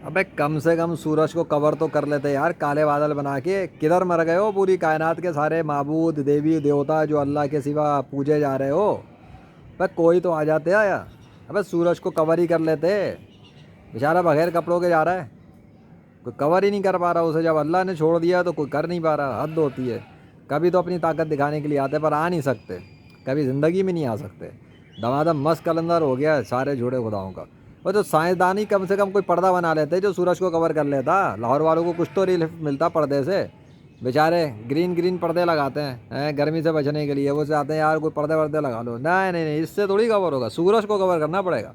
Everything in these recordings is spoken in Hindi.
अबे कम से कम सूरज को कवर तो कर लेते यार, काले बादल बना के। किधर मर गए हो पूरी कायनात के सारे माबूद देवी देवता जो अल्लाह के सिवा पूजे जा रहे हो। अबे कोई तो आ जाते यार। अबे सूरज को कवर ही कर लेते। बेचारा बगैर कपड़ों के जा रहा है, कोई कवर ही नहीं कर पा रहा उसे। जब अल्लाह ने छोड़ दिया तो कोई कर नहीं पा रहा, हद होती है। कभी तो अपनी ताकत दिखाने के लिए आते पर आ नहीं सकते, कभी ज़िंदगी में नहीं आ सकते। दमादम मस्त कलंदर हो गया है सारे झूठे खुदाओं का। वो तो साइंसदानी कम से कम कोई पर्दा बना लेते जो सूरज को कवर कर लेता, लाहौर वालों को कुछ तो रिलीफ मिलता पर्दे से। बेचारे ग्रीन ग्रीन पर्दे लगाते हैं गर्मी से बचने के लिए। वो चाहते हैं यार कोई पर्दे वर्दे लगा लो। नहीं नहीं नहीं, इससे थोड़ी कवर होगा, सूरज को कवर करना पड़ेगा।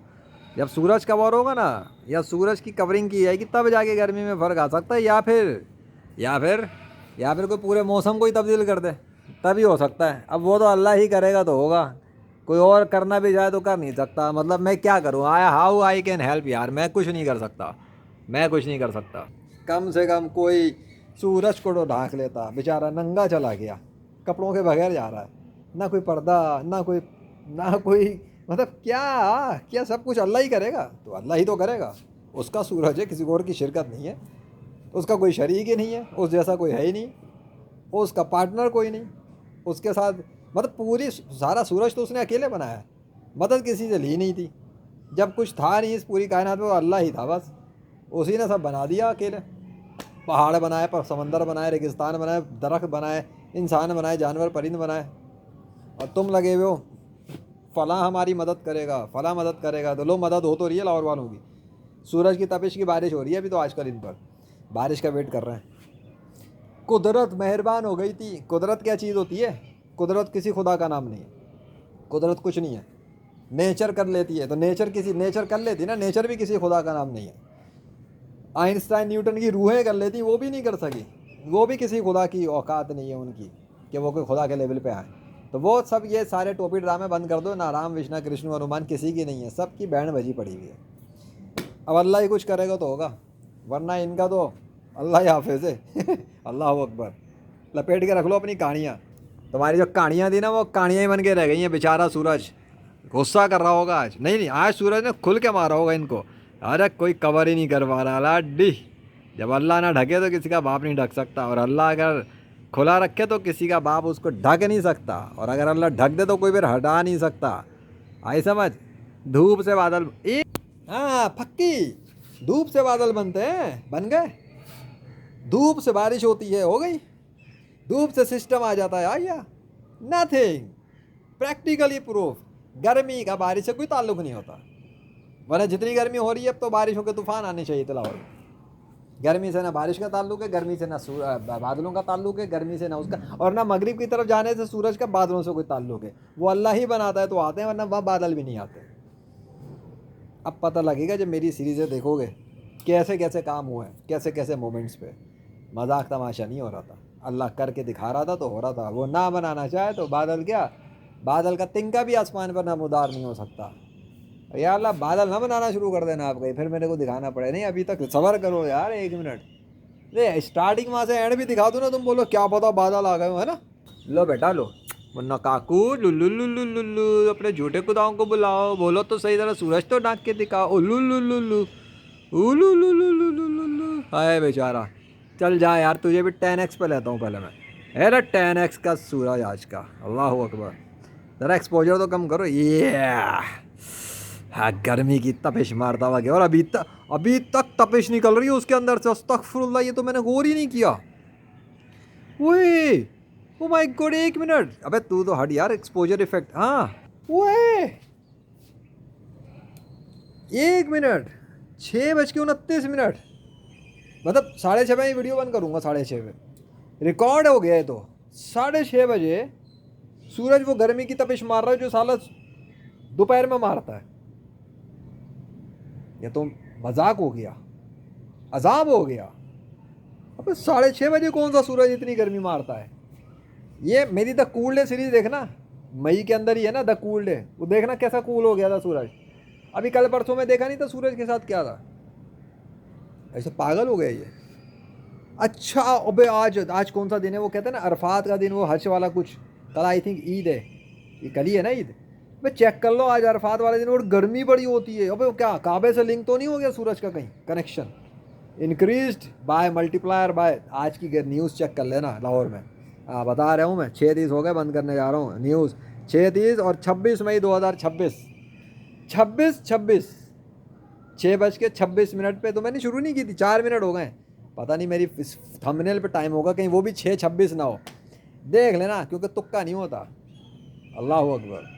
जब सूरज कवर होगा ना, या सूरज की कवरिंग की जाएगी, तब जाके गर्मी में फ़र्क आ सकता है। या फिर या फिर कोई पूरे मौसम को ही तब्दील कर दे, तभी हो सकता है। अब वो तो अल्लाह ही करेगा तो होगा, कोई और करना भी जाए तो कर नहीं सकता। मतलब मैं क्या करूँ, हाउ आई कैन हेल्प यार, मैं कुछ नहीं कर सकता। मैं कुछ नहीं कर सकता। कम से कम कोई सूरज को तो ढांक लेता, बेचारा नंगा चला गया, कपड़ों के बगैर जा रहा है। ना कोई पर्दा, ना कोई मतलब क्या क्या, सब कुछ अल्लाह ही करेगा तो अल्लाह ही तो करेगा। उसका सूरज है, किसी और की शिरकत नहीं है। उसका कोई शरीक ही नहीं है, उस जैसा कोई है ही नहीं। उसका पार्टनर कोई नहीं उसके साथ। मतलब पूरी सारा सूरज तो उसने अकेले बनाया है, मदद किसी से ली नहीं थी। जब कुछ था नहीं इस पूरी कायनात में, वो अल्लाह ही था बस। उसी ने सब बना दिया अकेले। पहाड़ बनाए, पर समंदर बनाए, रेगिस्तान बनाए, दरख्त बनाए, इंसान बनाए, जानवर परिंद बनाए। और तुम लगे हुए हो फलां हमारी मदद करेगा, फलां मदद करेगा। तो लो, मदद हो तो रही है लाहौर वालों की। सूरज की तपिश की बारिश हो रही है अभी तो आजकल इन पर, बारिश का वेट कर रहे हैं। कुदरत मेहरबान हो गई थी। कुदरत क्या चीज़ होती है? कुदरत किसी खुदा का नाम नहीं है। कुदरत कुछ नहीं है। नेचर कर लेती है तो नेचर कर लेती ना, नेचर भी किसी खुदा का नाम नहीं है। आइंस्टाइन न्यूटन की रूहें कर लेती, वो भी नहीं कर सकी। वो भी किसी खुदा की औकात नहीं है उनकी कि वो कोई खुदा के लेवल पे आए। तो वो सब ये सारे टोपी ड्रामे बंद कर दो ना। राम विष्णु कृष्ण हनुमान किसी की नहीं है, सबकी बैंड बजी पड़ी हुई है। अब अल्लाह ही कुछ करेगा तो होगा, वरना इनका तो अल्लाह ही हाफिज है। अल्लाह अकबर। लपेट के रख लो अपनी कहानियाँ। तुम्हारी जो कहानियाँ थी ना, वो कहानियाँ ही बन के रह गई हैं। बेचारा सूरज गुस्सा कर रहा होगा आज। नहीं नहीं, आज सूरज ने खुल के मारा होगा इनको। अरे कोई कवर ही नहीं कर पा रहा लाडी। जब अल्लाह ना ढके तो किसी का बाप नहीं ढक सकता, और अल्लाह अगर खुला रखे तो किसी का बाप उसको ढक नहीं सकता, और अगर अल्लाह ढक दे तो कोई फिर हटा नहीं सकता। आई समझ? धूप से बादल हाँ पक्की, धूप से बादल बनते हैं, बन गए। धूप से बारिश होती है, हो गई। धूप से सिस्टम आ जाता है, आया। Nothing, practically proof. गर्मी का बारिश से कोई ताल्लुक नहीं होता, वरना जितनी गर्मी हो रही है अब तो बारिशों के तूफान आने चाहिए थे लाहौर में। गर्मी से ना बारिश का ताल्लुक है, गर्मी से ना बादलों का ताल्लुक है, गर्मी से ना उसका, और ना मगरिब की तरफ जाने से सूरज का बादलों से कोई ताल्लुक है। वो अल्लाह ही बनाता है तो आते हैं, वरना वहाँ बादल भी नहीं आते। अब पता लगेगा जब मेरी सीरीज़ें देखोगे, कैसे कैसे काम हुए हैं, कैसे कैसे मोमेंट्स पे। मजाक तमाशा नहीं हो रहा था, अल्लाह करके दिखा रहा था तो हो रहा था। वो ना बनाना चाहे तो बादल क्या, बादल का तिनका भी आसमान पर नमूदार नहीं हो सकता। यार अल्लाह बादल ना बनाना शुरू कर देना आप कहीं, फिर मेरे को दिखाना पड़े। नहीं अभी तक सबर करो यार, 1 मिनट। अरे स्टार्टिंग वहाँ से एंड भी दिखा दो ना, तुम बोलो क्या पता बादल आ गए हो, है ना। लो बेटा लो। मुन्ना काकू लुल्लू लुल्लू लुल्लू, अपने झूठे खुदाओं को बुलाओ, बोलो तो सही तरह, सूरज तो ढांक के दिखाओ। उल्लू लुल्लू लुल्लू, उल्लू लुल्लू लुल्लू लुल्लू। हाय बेचारा। चल जा यार, तुझे भी 10x पे लेता हूँ पहले मैं। अरे 10x का सूरज आज का, अल्लाह अकबर। ज़रा एक्सपोजर तो कम करो ये। हाँ, गर्मी की तपिश मारता हुआ गया, और अभी तक तपिश निकल रही है उसके अंदर से। अस्तगफुरुल्लाह, ये तो मैंने गौर ही नहीं किया। ओए, ओ माय गॉड, 1 मिनट। अबे तू तो हट यार, एक्सपोजर इफेक्ट। हाँ, ओए, 1 मिनट, 6:29। मतलब 6:30 में ही वीडियो बंद करूँगा, 6:30 में रिकॉर्ड हो गया है। तो 6:30 सूरज वो गर्मी की तपिश मार रहा है जो साला दोपहर में मारता है। ये तो मजाक हो गया, अजाब हो गया। अबे 6:30 कौन सा सूरज इतनी गर्मी मारता है? ये मेरी द कूल डे सीरीज देखना, मई के अंदर ही है ना द कूल डे, वो देखना कैसा कूल हो गया था सूरज। अभी कल परसों में देखा नहीं था सूरज के साथ क्या था? ऐसे पागल हो गया ये। अच्छा अबे आज आज कौन सा दिन है? वो कहते हैं ना अरफात का दिन, वो हज वाला कुछ। कल आई थिंक ईद है, ये कल ही है ना ईद। अबे चेक कर लो, आज अरफात वाले दिन और गर्मी बड़ी होती है। अबे क्या काबे से लिंक तो नहीं हो गया सूरज का कहीं connection? Increased by multiplier by. आज की न्यूज़ चेक कर लेना लाहौर में। बता रहा हूँ मैं, 6:30 हो गए, बंद करने जा रहा हूँ न्यूज़। 6:30 और 26 मई 2026, 26 6:26 पे। तो मैंने शुरू नहीं की थी, 4 मिनट हो गए। पता नहीं मेरी इस थंबनेल पे टाइम होगा कहीं वो भी 6:26 ना हो। देख लेना, क्योंकि तुक्का नहीं होता। अल्लाह अकबर।